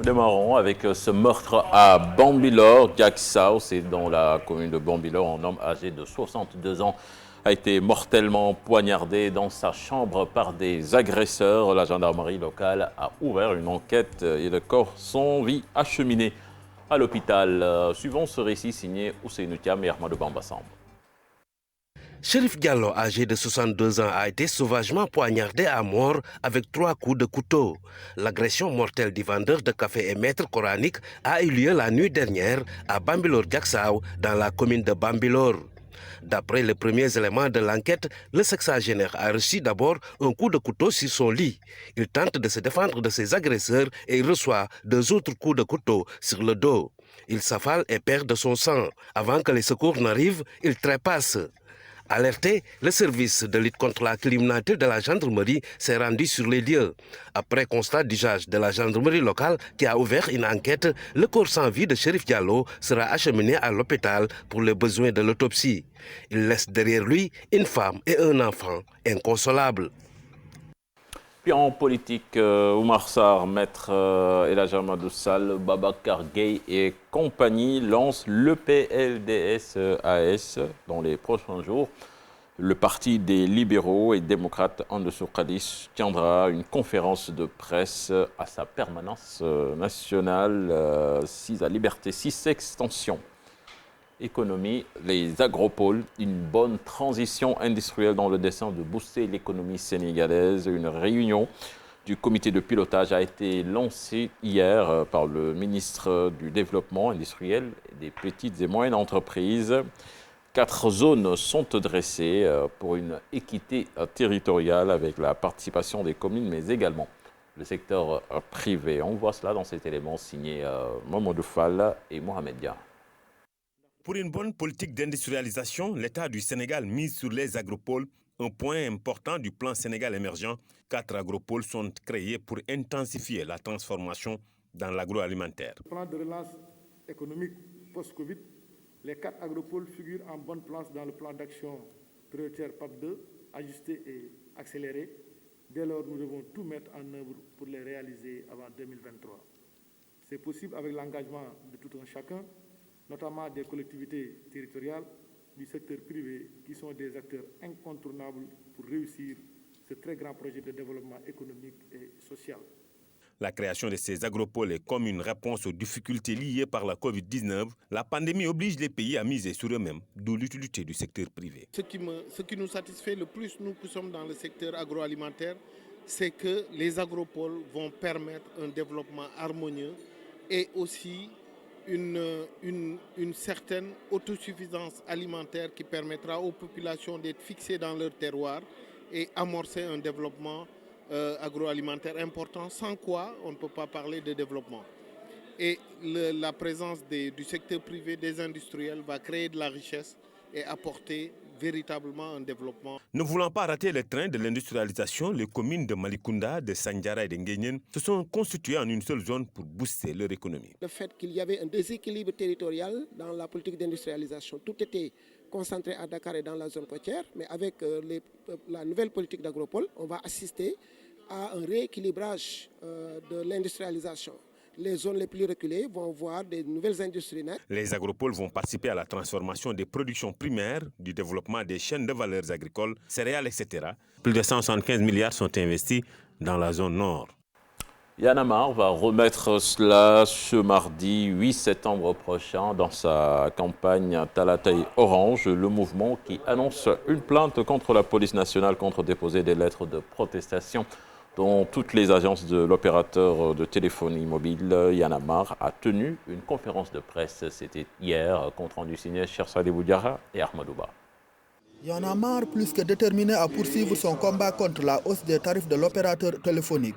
Démarrons avec ce meurtre à Bambilor, Diacksao, c'est dans la commune de Bambilor. Un homme âgé de 62 ans a été mortellement poignardé dans sa chambre par des agresseurs. La gendarmerie locale a ouvert une enquête et le corps sans vie acheminé à l'hôpital. Suivons ce récit signé Ousseinou Thiam et Ahmadou Bamba Samb. Chérif Diallo, âgé de 62 ans, a été sauvagement poignardé à mort avec 3 coups de couteau. L'agression mortelle du vendeur de café et maître coranique a eu lieu la nuit dernière à Bambilor Diacksao, dans la commune de Bambilor. D'après les premiers éléments de l'enquête, le sexagénaire a reçu d'abord un coup de couteau sur son lit. Il tente de se défendre de ses agresseurs et il reçoit 2 autres coups de couteau sur le dos. Il s'affale et perd de son sang. Avant que les secours n'arrivent, il trépasse. Alerté, le service de lutte contre la criminalité de la gendarmerie s'est rendu sur les lieux. Après constat d'usage de la gendarmerie locale qui a ouvert une enquête, le corps sans vie de Chérif Diallo sera acheminé à l'hôpital pour les besoins de l'autopsie. Il laisse derrière lui une femme et un enfant inconsolables. Puis en politique, Oumar Sarr, Maître El Hadji Amadou Sall, Babacar Gueye et compagnie lancent le PLDS-AS dans les prochains jours. Le parti des libéraux et démocrates Andessou Kadis tiendra une conférence de presse à sa permanence nationale 6 à Liberté 6 Extension. Économie, les agropoles, une bonne transition industrielle dans le dessein de booster l'économie sénégalaise. Une réunion du comité de pilotage a été lancée hier par le ministre du Développement industriel et des petites et moyennes entreprises. 4 zones sont dressées pour une équité territoriale avec la participation des communes, mais également le secteur privé. On voit cela dans cet élément signé Mamadou Fall et Mohamed Dia. Pour une bonne politique d'industrialisation, l'État du Sénégal mise sur les agropoles, un point important du plan Sénégal émergent. 4 agropoles sont créés pour intensifier la transformation dans l'agroalimentaire. Le plan de relance économique post-Covid, les 4 agropoles figurent en bonne place dans le plan d'action prioritaire PAP2, ajusté et accéléré. Dès lors, nous devons tout mettre en œuvre pour les réaliser avant 2023. C'est possible avec l'engagement de tout un chacun, notamment des collectivités territoriales, du secteur privé, qui sont des acteurs incontournables pour réussir ce très grand projet de développement économique et social. La création de ces agropoles est comme une réponse aux difficultés liées par la Covid-19. La pandémie oblige les pays à miser sur eux-mêmes, d'où l'utilité du secteur privé. Ce qui nous satisfait le plus, nous qui sommes dans le secteur agroalimentaire, c'est que les agropoles vont permettre un développement harmonieux et aussi une certaine autosuffisance alimentaire qui permettra aux populations d'être fixées dans leur terroir et amorcer un développement agroalimentaire important, sans quoi on ne peut pas parler de développement. Et la présence du secteur privé, des industriels, va créer de la richesse et apporter véritablement un développement. Ne voulant pas rater le train de l'industrialisation, les communes de Malicounda, de Sandiara et de Nguyen se sont constituées en une seule zone pour booster leur économie. Le fait qu'il y avait un déséquilibre territorial dans la politique d'industrialisation, tout était concentré à Dakar et dans la zone côtière, mais avec la nouvelle politique d'agropole, on va assister à un rééquilibrage de l'industrialisation. Les zones les plus reculées vont voir des nouvelles industries naître. Les agropoles vont participer à la transformation des productions primaires, du développement des chaînes de valeurs agricoles, céréales, etc. Plus de 175 milliards sont investis dans la zone nord. Y'en a marre va remettre cela ce mardi 8 septembre prochain dans sa campagne Talatay Orange, le mouvement qui annonce une plainte contre la police nationale contre déposer des lettres de protestation dans toutes les agences de l'opérateur de téléphonie mobile. Y'en a marre a tenu une conférence de presse, c'était hier, compte rendu signé Cheikh Sadibou Diarra et Ahmadou Ba. Y'en a marre plus que déterminé à poursuivre son combat contre la hausse des tarifs de l'opérateur téléphonique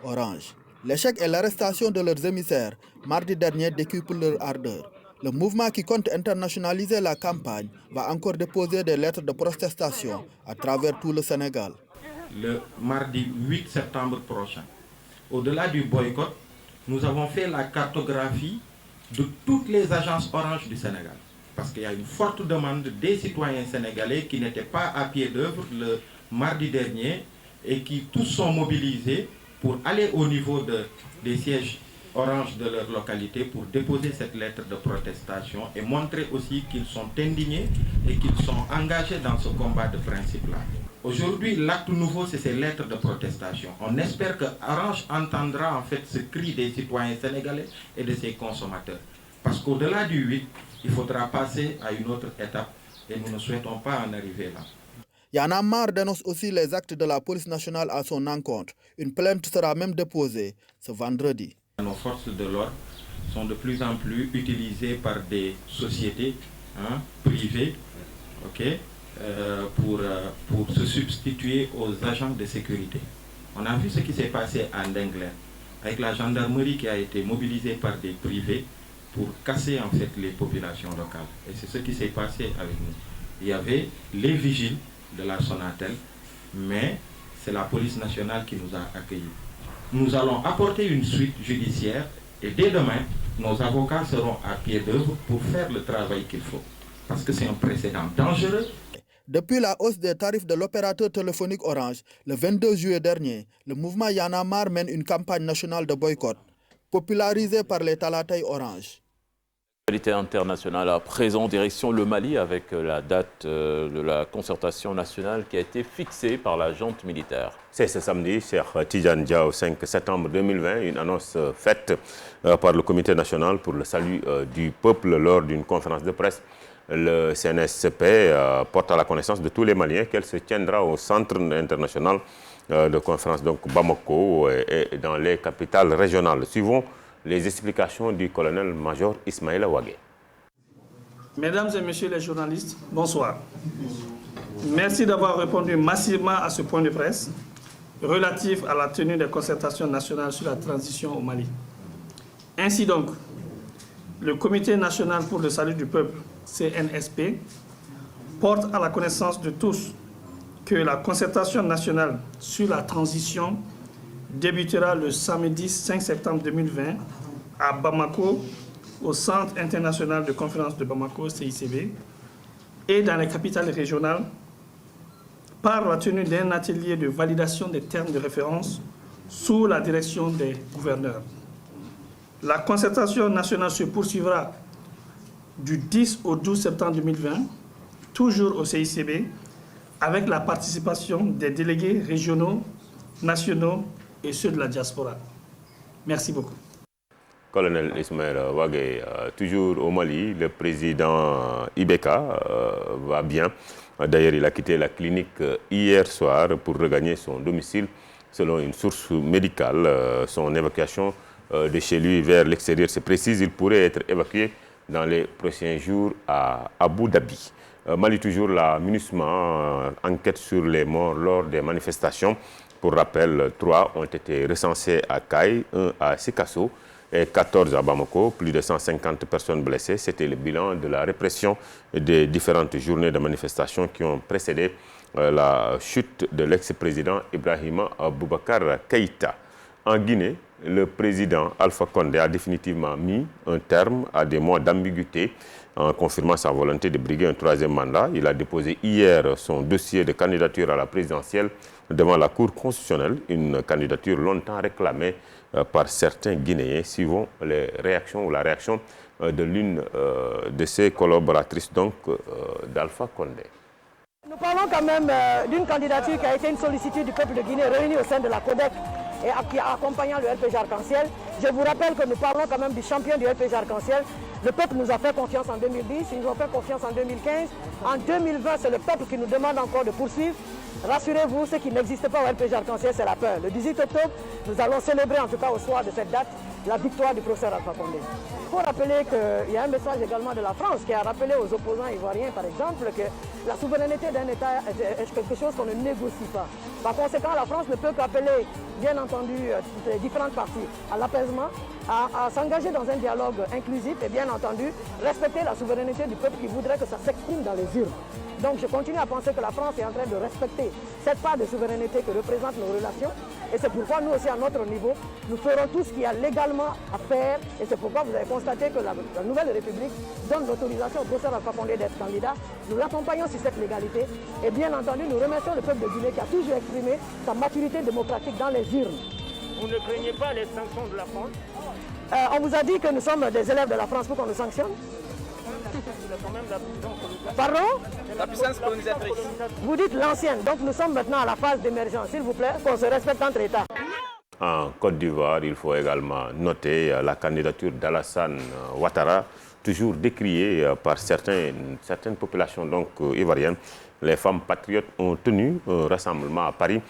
Orange. L'échec et l'arrestation de leurs émissaires mardi dernier décuplent leur ardeur. Le mouvement qui compte internationaliser la campagne va encore déposer des lettres de protestation à travers tout le Sénégal. Le mardi 8 septembre prochain. Au-delà du boycott, nous avons fait la cartographie de toutes les agences Orange du Sénégal. Parce qu'il y a une forte demande des citoyens sénégalais qui n'étaient pas à pied d'œuvre le mardi dernier et qui tous sont mobilisés pour aller au niveau des sièges Orange de leur localité pour déposer cette lettre de protestation et montrer aussi qu'ils sont indignés et qu'ils sont engagés dans ce combat de principe-là. Aujourd'hui, l'acte nouveau, c'est ces lettres de protestation. On espère que Orange entendra en fait ce cri des citoyens sénégalais et de ses consommateurs. Parce qu'au-delà du 8, il faudra passer à une autre étape et nous ne souhaitons pas en arriver là. Y'en a marre dénonce aussi les actes de la police nationale à son encontre. Une plainte sera même déposée ce vendredi. Nos forces de l'ordre sont de plus en plus utilisées par des sociétés privées pour se substituer aux agents de sécurité. On a vu ce qui s'est passé à Ndengler avec la gendarmerie qui a été mobilisée par des privés pour casser en fait les populations locales. Et c'est ce qui s'est passé avec nous. Il y avait les vigiles de la Sonatel, mais c'est la police nationale qui nous a accueillis. Nous allons apporter une suite judiciaire et dès demain, nos avocats seront à pied d'œuvre pour faire le travail qu'il faut. Parce que c'est un précédent dangereux. Depuis la hausse des tarifs de l'opérateur téléphonique Orange, le 22 juillet dernier, le mouvement Y'en a marre mène une campagne nationale de boycott, popularisée par les Talatay Orange. L'actualité internationale à présent, direction le Mali avec la date de la concertation nationale qui a été fixée par la junte militaire. C'est ce samedi, Cheikh Tidiane Dia, au 5 septembre 2020, une annonce faite par le Comité national pour le salut du peuple lors d'une conférence de presse. Le CNSP porte à la connaissance de tous les Maliens qu'elle se tiendra au centre international de conférence, donc Bamako, et dans les capitales régionales. Suivons les explications du colonel-major Ismaïla Ouagué. Mesdames et messieurs les journalistes, bonsoir. Merci d'avoir répondu massivement à ce point de presse relatif à la tenue des concertations nationales sur la transition au Mali. Ainsi donc, le Comité national pour le salut du peuple, CNSP, porte à la connaissance de tous que la concertation nationale sur la transition débutera le samedi 5 septembre 2020 à Bamako, au Centre international de conférence de Bamako, CICB, et dans les capitales régionales, par la tenue d'un atelier de validation des termes de référence sous la direction des gouverneurs. La concertation nationale se poursuivra du 10 au 12 septembre 2020, toujours au CICB, avec la participation des délégués régionaux, nationaux et ceux de la diaspora. Merci beaucoup. Colonel Ismaïla Ouagué, toujours au Mali, le président Ibeka va bien. D'ailleurs, il a quitté la clinique hier soir pour regagner son domicile. Selon une source médicale, son évacuation de chez lui vers l'extérieur se précise. Il pourrait être évacué dans les prochains jours à Abu Dhabi. Mali, toujours, la MINUSMA enquête sur les morts lors des manifestations. Pour rappel, 3 ont été recensés à Kay, 1 à Sikasso et 14 à Bamako. Plus de 150 personnes blessées. C'était le bilan de la répression des différentes journées de manifestations qui ont précédé la chute de l'ex-président Ibrahima Boubacar Keïta. En Guinée, le président Alpha Condé a définitivement mis un terme à des mois d'ambiguïté en confirmant sa volonté de briguer un 3e mandat. Il a déposé hier son dossier de candidature à la présidentielle devant la Cour constitutionnelle, une candidature longtemps réclamée par certains Guinéens. Suivons les réactions ou la réaction de l'une de ses collaboratrices d'Alpha Condé. Nous parlons quand même d'une candidature qui a été une sollicitude du peuple de Guinée réunie au sein de la CODEC et qui a accompagnant le RPG Arc-en-Ciel. Je vous rappelle que nous parlons quand même du champion du RPG Arc-en-Ciel. Le peuple nous a fait confiance en 2010, ils nous ont fait confiance en 2015. En 2020, c'est le peuple qui nous demande encore de poursuivre. Rassurez-vous, ce qui n'existe pas au RPG Arc-en-Ciel, c'est la peur. Le 18 octobre, nous allons célébrer, en tout cas au soir de cette date, la victoire du professeur Alpha Condé. Il faut rappeler qu'il y a un message également de la France qui a rappelé aux opposants ivoiriens, par exemple, que la souveraineté d'un État est quelque chose qu'on ne négocie pas. Par conséquent, la France ne peut qu'appeler, bien entendu, les différentes parties à l'apaisement, à s'engager dans un dialogue inclusif et bien entendu, respecter la souveraineté du peuple qui voudrait que ça s'exprime dans les urnes. Donc je continue à penser que la France est en train de respecter cette part de souveraineté que représentent nos relations. Et c'est pourquoi nous aussi, à notre niveau, nous ferons tout ce qu'il y a légalement à faire. Et c'est pourquoi vous avez constaté que la Nouvelle République donne l'autorisation au professeur Alpha Condé d'être candidat. Nous l'accompagnons sur cette légalité. Et bien entendu, nous remercions le peuple de Guinée qui a toujours exprimé sa maturité démocratique dans les urnes. Vous ne craignez pas les sanctions de la France? On vous a dit que nous sommes des élèves de la France pour qu'on nous sanctionne? Pardon? La puissance colonisatrice. Vous dites l'ancienne, donc nous sommes maintenant à la phase d'émergence. S'il vous plaît, qu'on se respecte entre États. En Côte d'Ivoire, il faut également noter la candidature d'Alassane Ouattara, toujours décriée par certaines populations ivoiriennes. Les femmes patriotes ont tenu un rassemblement à Paris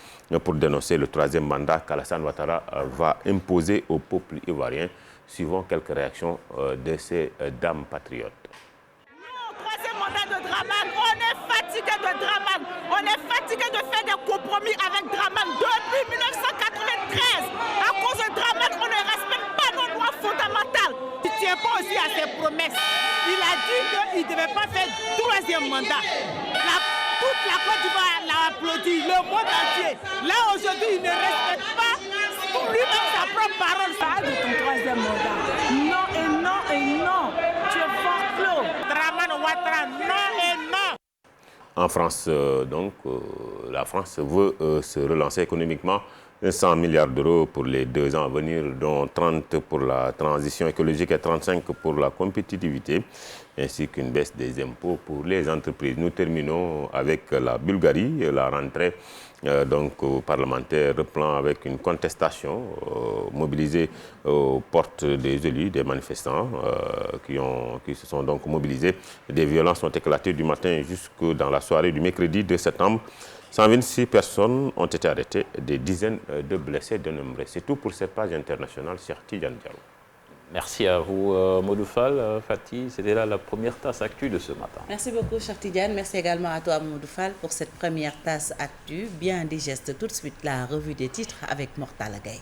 pour dénoncer le troisième mandat qu'Alassane Ouattara va imposer au peuple ivoirien, suivant quelques réactions de ces dames patriotes. Troisième mandat de Dramane, on est fatigué de Dramane, on est fatigué de faire des compromis avec Dramane depuis 1993. À cause de Dramane, on ne respecte pas nos lois fondamentales. Il ne tient pas aussi à ses promesses. Il a dit qu'il ne devait pas faire troisième mandat. Toute la Côte d'Ivoire l'a applaudi, le monde entier. Là aujourd'hui, il ne respecte pas lui-même sa propre parole. Ça de ton troisième mandat. Non et non et non. Tu es fort clos. Dramane Ouattara, non et non. En France, la France veut se relancer économiquement. 100 milliards d'euros pour les 2 ans à venir, dont 30 pour la transition écologique et 35 pour la compétitivité, ainsi qu'une baisse des impôts pour les entreprises. Nous terminons avec la Bulgarie. La rentrée parlementaire reprend avec une contestation mobilisée aux portes des élus, des manifestants qui se sont donc mobilisés. Des violences ont éclaté du matin jusque dans la soirée du mercredi 2 septembre. 126 personnes ont été arrêtées, des dizaines de blessés dénombrés. C'est tout pour cette page internationale. Cheikh Tidiane Diallo. Merci à vous, Modou Fall. Fatih, c'était là la première tasse actu de ce matin. Merci beaucoup, Cheikh Tidiane. Merci également à toi, Modou Fall, pour cette première tasse actu bien digeste. Tout de suite, la revue des titres avec Mortala Gaye.